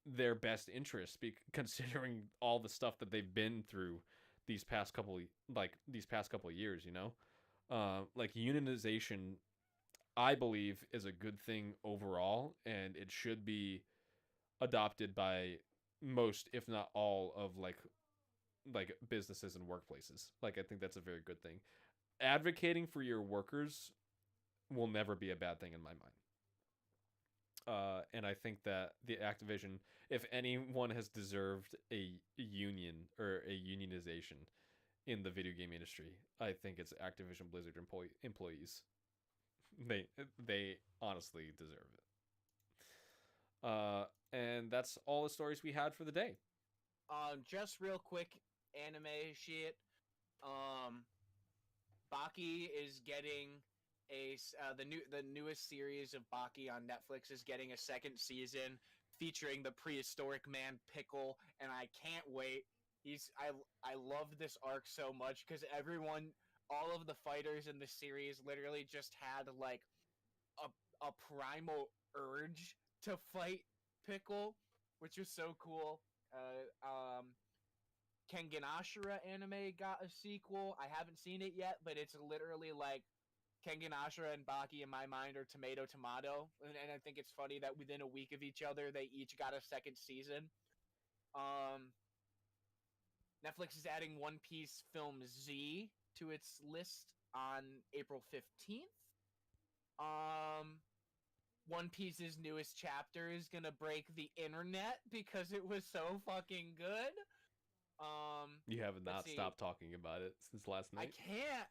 their best interest, considering all the stuff that they've been through these past couple of years. Like unionization, I believe, is a good thing overall, and it should be adopted by most, if not all, of like businesses and workplaces. Like I think that's a very good thing. Advocating for your workers will never be a bad thing in my mind. And I think that the Activision, if anyone has deserved a union or a unionization in the video game industry, I think it's Activision Blizzard employees. They they honestly deserve it. And that's all the stories we had for the day. Just real quick, anime shit. Um, Baki is getting the newest series of Baki on Netflix is getting a second season featuring the prehistoric man Pickle, and I can't wait. I love this arc so much because all of the fighters in the series literally just had like a a primal urge to fight Pickle, which was so cool. Kengan Ashura anime got a sequel. I haven't seen it yet, but it's literally like Kengan Ashura and Baki in my mind are tomato tomato, and I think it's funny that within a week of each other they each got a second season. Um, Netflix is adding One Piece film Z to its list on April 15th. Um, One Piece's newest chapter is gonna break the internet because it was so fucking good. You have Let's not see. stopped talking about it since last night.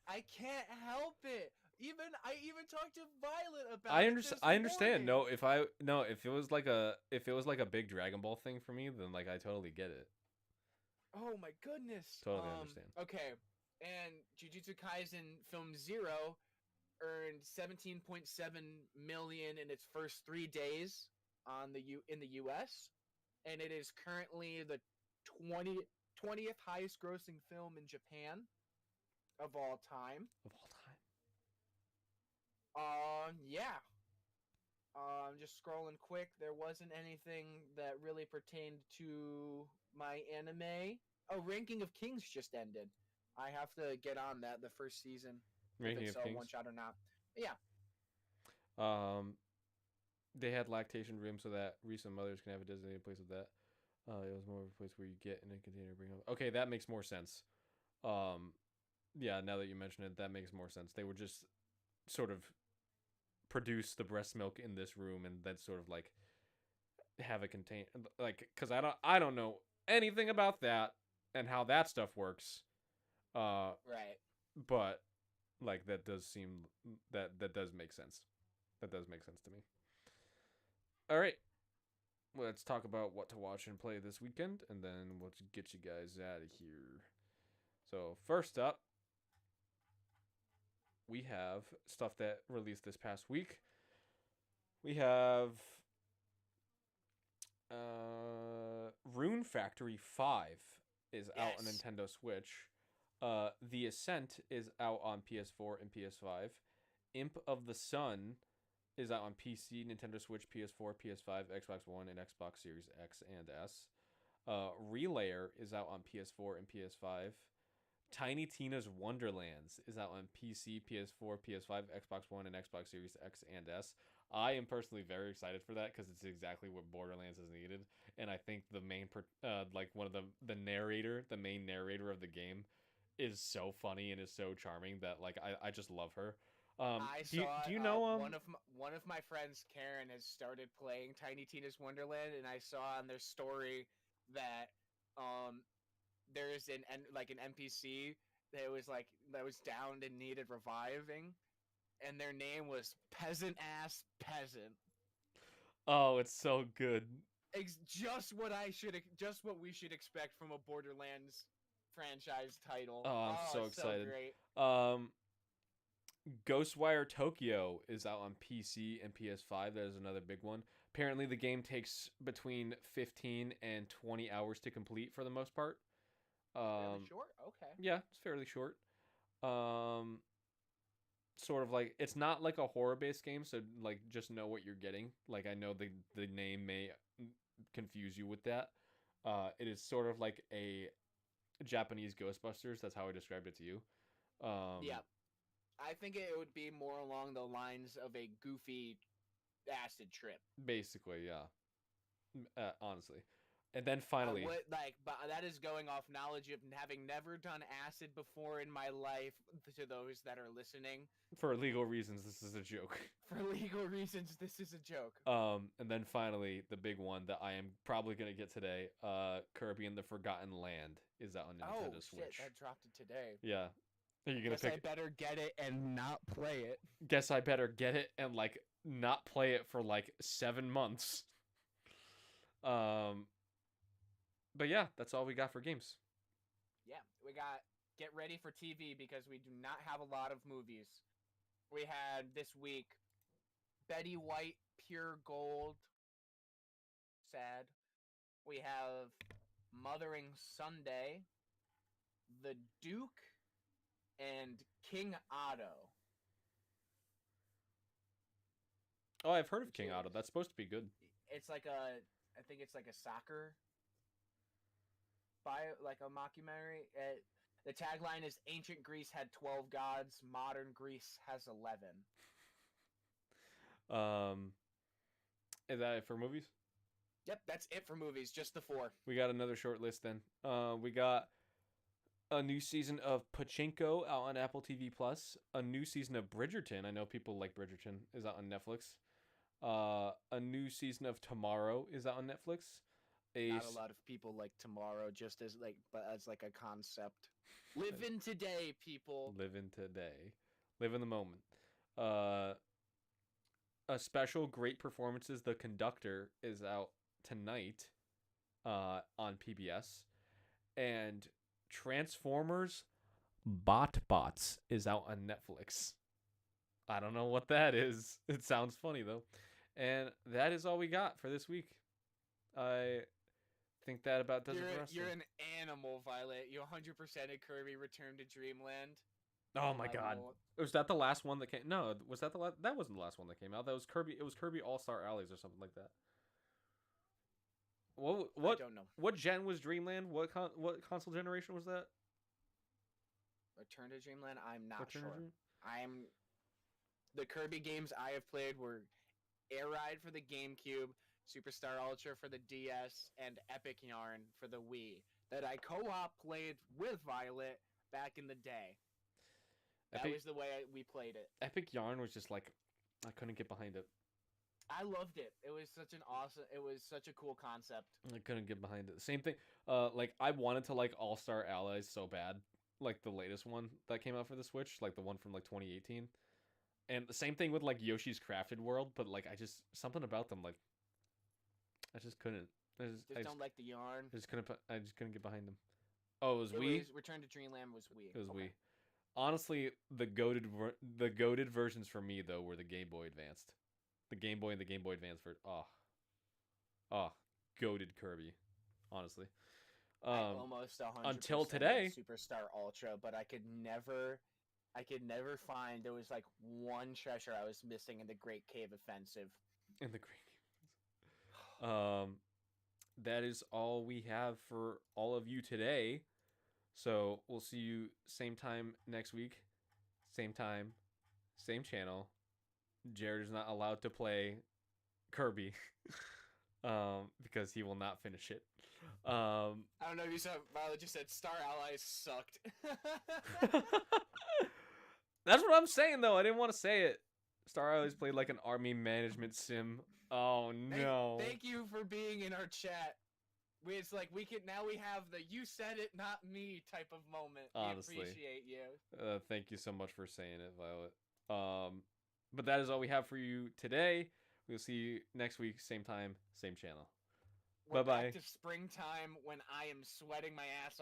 I can't help it. I even talked to Violet about I it understand. this I understand. morning. If it was like a big Dragon Ball thing for me, then like I totally get it. Oh my goodness. Totally understand. Okay. And Jujutsu Kaisen Film Zero earned 17.7 million in its first 3 days in the US, and it is currently the 20th highest grossing film in Japan of all time. Of all time. Yeah. Just scrolling quick, there wasn't anything that really pertained to my anime. Oh, Ranking of Kings just ended. I have to get on that, the first season, if Ranking it's of a Kings. one shot or not. But yeah. They had lactation rooms so that recent mothers can have a designated place of that. It was more of a place where you get in a container, bring home. Okay, that makes more sense. Yeah, now that you mention it, that makes more sense. They would just sort of produce the breast milk in this room and then sort of like have a contain like because I don't know anything about that and how that stuff works. Right. But like that does seem that does make sense. That does make sense to me. All right, let's talk about what to watch and play this weekend, and then we'll get you guys out of here. So first up, we have stuff that released this past week. We have Rune Factory 5 is out on Yes. Nintendo Switch. The Ascent is out on PS4 and PS5. Imp of the Sun is out on PC, Nintendo Switch, PS4, PS5, Xbox One, and Xbox Series X and S. Relayer is out on PS4 and PS5. Tiny Tina's Wonderlands is out on PC, PS4, PS5, Xbox One, and Xbox Series X and S. I am personally very excited for that because it's exactly what Borderlands has needed, and I think the main, like one of the narrator, the main narrator of the game, is so funny and is so charming that like I just love her. I Do you saw do you know one of my friends, Karen, has started playing Tiny Tina's Wonderland, and I saw on their story that um there's an NPC that was downed and needed reviving, and their name was Peasant Ass Peasant. Oh, it's so good. Just what we should expect from a Borderlands franchise title. Oh, I'm Oh, so it's so excited. great. Um, Ghostwire Tokyo is out on PC and PS5. That is another big one. Apparently, the game takes between 15 and 20 hours to complete for the most part. Fairly short. Okay. Yeah, it's fairly short. Um, Sort of like it's not like a horror based game, so like just know what you're getting. Like I know the name may confuse you with that. It is sort of like a Japanese Ghostbusters. That's how I described it to you. Um, Yeah, I think it would be more along the lines of a goofy acid trip. Basically, yeah. Honestly, and then I finally, would like, but that is going off knowledge of having never done acid before in my life. To those that are listening, for legal reasons, this is a joke. for legal reasons, this is a joke. And then finally, the big one that I am probably gonna get today, Kirby and the Forgotten Land is out on Oh Nintendo shit, Switch. that dropped it today. Yeah. Are you gonna Guess I pick? better get it and not play it. Guess I better get it and like not play it for like 7 months. Um, but yeah, that's all we got for games. Yeah, we got get ready for TV because we do not have a lot of movies. We had this week Betty White, Pure Gold, sad. We have Mothering Sunday, The Duke, and King Otto. Oh, I've heard of King Which Otto. is- That's supposed to be good. It's like I think it's like a soccer like a mockumentary. The tagline is Ancient Greece had 12 gods, modern Greece has 11. Is that it for movies? Yep, that's it for movies, just the 4. We got another short list then. We got a new season of Pachinko out on Apple TV Plus. A new season of Bridgerton. I know people like Bridgerton is out on Netflix. A new season of Tomorrow is out on Netflix. Not a lot of people like Tomorrow, just as like, but as like a concept. Live in today, people. Live in today. Live in the moment. A special Great Performances. The Conductor is out tonight on PBS. And Transformers Bots is out on Netflix. I don't know what that is. It sounds funny though. And that is all we got for this week. I think that about does it for us. You're an animal, Violet. You 100% at Kirby Return to Dreamland. Oh my god. Was that the last one that came? No, was that the last? That wasn't the last one that came out. That was Kirby. It was Kirby All Star Allies or something like that. What? I don't know. What gen was Dreamland? What console generation was that? Return to Dreamland. I'm not Return to sure. Dream- I'm the Kirby games I have played were Air Ride for the GameCube, Superstar Ultra for the DS, and Epic Yarn for the Wii that I co-op played with Violet back in the day. That was the way we played it. Epic Yarn was just like, I couldn't get behind it. I loved it. It was such a cool concept. I couldn't get behind it. Same thing. Like I wanted to like All Star Allies so bad, like the latest one that came out for the Switch, like the one from like 2018. And the same thing with like Yoshi's Crafted World, but like I just something about them like I just couldn't. I Don't like the yarn. I just couldn't get behind them. Oh, it was It Wii. was Return to Dreamland was Wii. It was Okay. Wii. honestly, the goated versions for me though were the Game Boy Advanced, the Game Boy and the Game Boy Advance for oh, goated Kirby, honestly. I almost 100% Until today, Superstar Ultra, but I could never find. There was like one treasure I was missing in the Great Cave Offensive. in the Great that is all we have for all of you today. So we'll see you same time next week, same time, same channel. Jared is not allowed to play Kirby because he will not finish it. I don't know if you saw. Violet just said Star Allies sucked. That's what I'm saying though. I didn't want to say it. Star Allies played like an army management sim. Oh no. Thank you for being in our chat. It's like we have the "you said it, not me" type of moment. Honestly, we appreciate you. Thank you so much for saying it, Violet. But that is all we have for you today. We'll see you next week, same time, same channel. We're Bye bye. back to springtime when I am sweating my ass